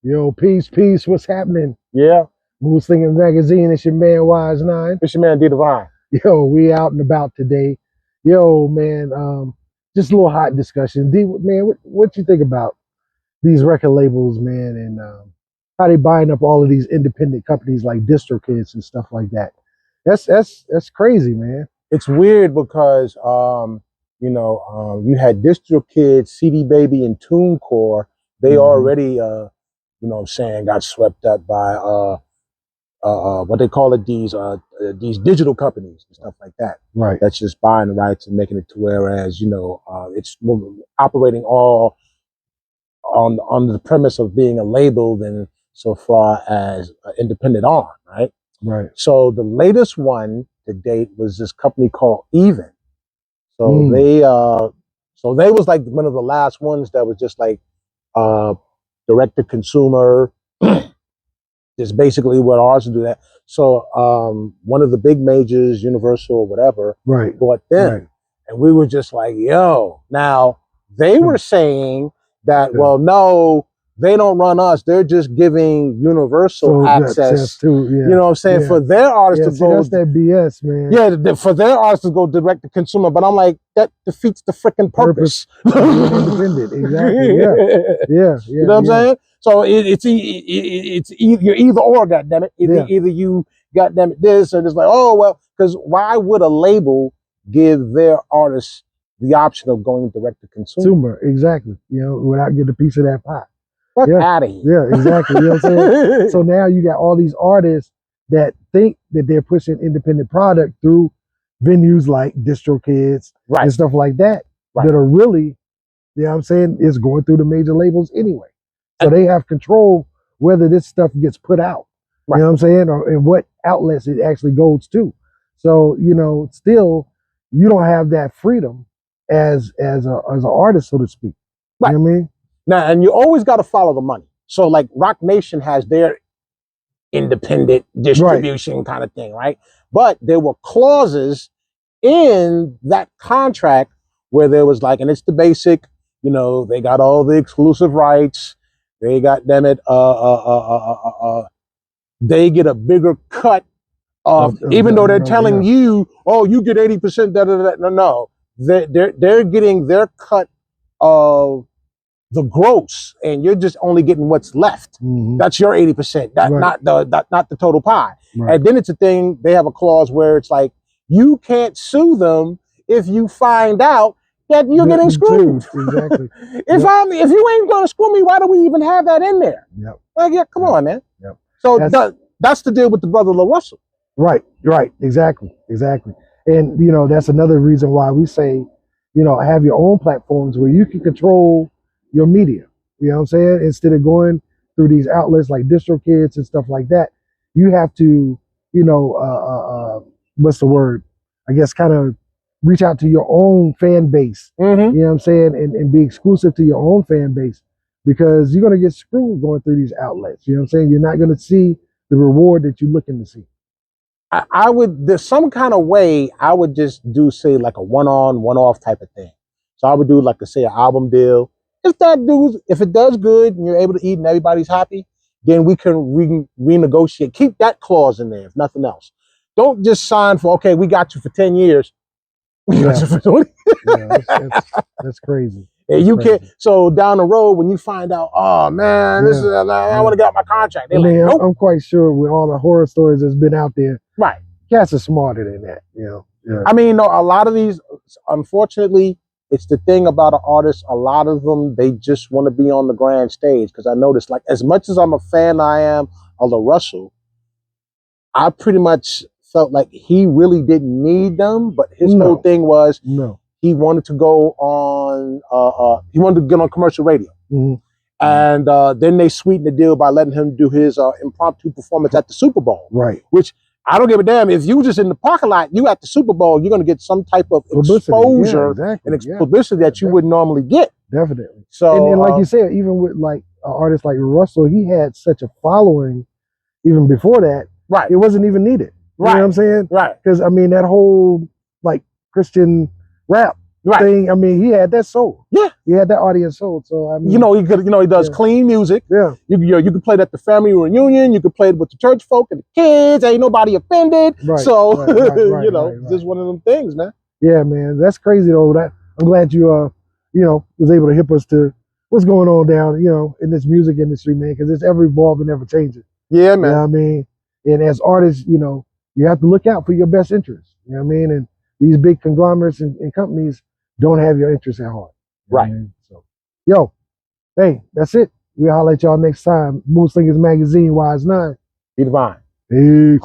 Yo, peace, what's happening? Yeah, Moodslingerz Magazine, it's your man Wyze. it's your man D.Divine. Yo, we out and about today. Yo, man, just a little hot discussion. D, man, what you think about these record labels, man, and how they buying up all of these independent companies like DistroKids and stuff like that? That's crazy, man. It's weird because you had DistroKids, CD Baby, and TuneCore. They already got swept up by what they call it, these digital companies and stuff like that. Right. That's just buying the rights and making it to whereas it's operating all on the premise of being a label than so far as an independent arm, right? Right. So the latest one to date was this company called Even. So they was like one of the last ones that was just like direct to consumer. Is basically what ours do that. So one of the big majors, Universal or whatever, right, bought them. Right. And we were just like, yo. Now they were saying that, well, no, they don't run us. They're just giving Universal access to, you know what I'm saying, for their artists to go. That's that BS, man. Yeah, for their artists to go direct to consumer. But I'm like, that defeats the freaking purpose. Independent, exactly. Yeah. You know what I'm saying? So it's you're either or, goddammit. Either you goddammit this, or just like, oh well, because why would a label give their artists the option of going direct to consumer? Exactly. You know, without getting a piece of that pie. Fuck out of here. Yeah, exactly. You know what I'm saying? So now you got all these artists that think that they're pushing independent product through venues like DistroKids and stuff like that, that are really, you know what I'm saying, is going through the major labels anyway. So they have control whether this stuff gets put out. You know what I'm saying? And what outlets it actually goes to. So, you know, still you don't have that freedom as an artist, so to speak. You know what I mean? Now, and you always got to follow the money. So like Rock Nation has their independent distribution kind of thing, right? But there were clauses in that contract where there was like, and it's the basic, you know, they got all the exclusive rights. They got, damn it, they get a bigger cut of, even though they're telling you, oh, you get 80%, no. They're getting their cut of the gross, and you're just only getting what's left. That's your 80%, not the total pie. And then it's a thing, they have a clause where it's like, you can't sue them if you find out that you're getting screwed. Exactly. If you ain't gonna screw me, why do we even have that in there? Like, yeah, come on, man. So that's the deal with the brother Lil Russell. Right, exactly. And you know, that's another reason why we say, you know, have your own platforms where you can control your media. You know what I'm saying? Instead of going through these outlets like DistroKids and stuff like that, you have to, you know, what's the word? I guess kind of reach out to your own fan base, you know what I'm saying, and be exclusive to your own fan base, because you're going to get screwed going through these outlets. You know what I'm saying? You're not going to see the reward that you're looking to see. I would, there's some kind of way I would just do, say, like a one-on, one-off type of thing. So I would do like, say, an album deal. If it does good and you're able to eat and everybody's happy, then we can renegotiate. Keep that clause in there, if nothing else. Don't just sign for, okay, we got you for 10 years. That's crazy. You can't. So down the road, when you find out, oh man, this is I want to get out my contract. They're like, nope. I'm quite sure with all the horror stories that's been out there, cats are smarter than that. You know. I mean, no, a lot of these, unfortunately, it's the thing about an artist. A lot of them, they just want to be on the grand stage. Because I noticed, like, as much as I'm a fan, I am of Lil Russell, I pretty much felt like he really didn't need them, but his whole thing was he wanted to go on, he wanted to get on commercial radio. And then they sweetened the deal by letting him do his impromptu performance at the Super Bowl. Which, I don't give a damn. If you just in the parking lot, you at the Super Bowl, you're going to get some type of exposure and publicity that you wouldn't normally get. Definitely. So, and like you said, even with like an artist like Russell, he had such a following even before that. It wasn't even needed. You know what I'm saying? Right. Because I mean that whole like Christian rap thing. I mean, he had that soul. Yeah. He had that audience soul. So I mean, he does clean music. Yeah. You could play it at the family reunion. You could play it with the church folk and the kids. Ain't nobody offended. Right. So Right. just one of them things, man. Yeah, man. That's crazy though. That I'm glad you was able to hip us to what's going on down, in this music industry, man, because it's ever evolving, ever changing. Yeah, man. You know what I mean? And as artists, you have to look out for your best interests. You know what I mean? And these big conglomerates and companies don't have your interests at heart. Right. I mean? So, hey, that's it. We'll holler at y'all next time. Moodslingerz Magazine, Wyze 9. D.Divine. Peace.